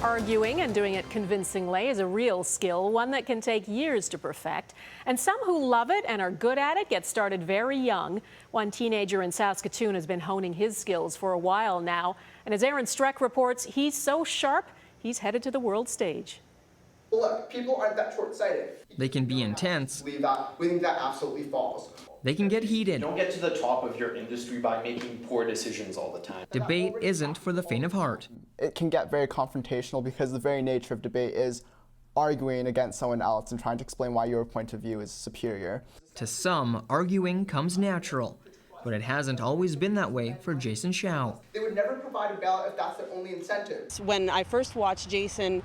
Arguing and doing it convincingly is a real skill, one that can take years to perfect. And some who love it and are good at it get started very young. One teenager in Saskatoon has been honing his skills for a while now. And as Aaron Streck reports, he's so sharp, he's headed to the world stage. Well, look, people aren't that short-sighted. They can be intense. We think that absolutely falls. They can get heated. Don't get to the top of your industry by making poor decisions all the time. Debate isn't for the faint of heart. It can get very confrontational because the very nature of debate is arguing against someone else and trying to explain why your point of view is superior. To some, arguing comes natural, but it hasn't always been that way for Jason Shao. They would never provide a ballot if that's their only incentive. When I first watched Jason,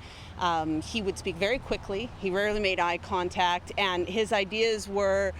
he would speak very quickly. He rarely made eye contact, and his ideas were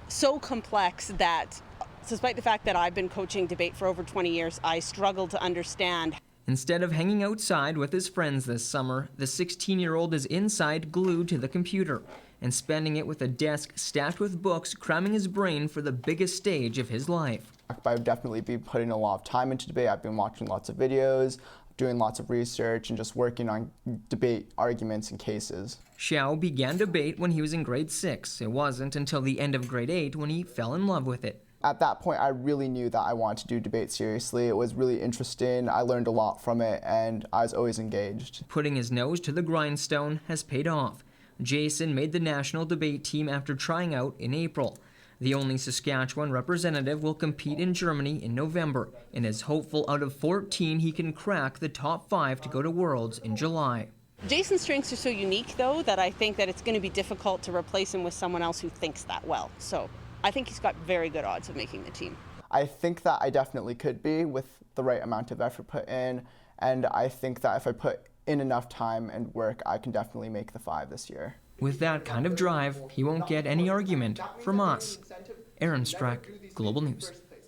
so complex that, despite the fact that I've been coaching debate for over 20 years, I struggled to understand. Instead of hanging outside with his friends this summer, the 16-year-old is inside glued to the computer and spending it with a desk stacked with books, cramming his brain for the biggest stage of his life. I've definitely been putting a lot of time into debate. I've been watching lots of videos, doing lots of research, and just working on debate arguments and cases. Shao began debate when he was in grade 6. It wasn't until the end of grade 8 when he fell in love with it. At that point, I really knew that I wanted to do debate seriously. It was really interesting. I learned a lot from it, and I was always engaged. Putting his nose to the grindstone has paid off. Jason made the national debate team after trying out in April. The only Saskatchewan representative will compete in Germany in November and is hopeful out of 14 he can crack the top 5 to go to Worlds in July. Jason's strengths are so unique, though, that I think that it's going to be difficult to replace him with someone else who thinks that well. So I think he's got very good odds of making the team. I think that I definitely could be with the right amount of effort put in, and I think that if I put in enough time and work, I can definitely make the 5 this year. With that kind of drive, he won't get any argument from us. Aaron Streck, Global News.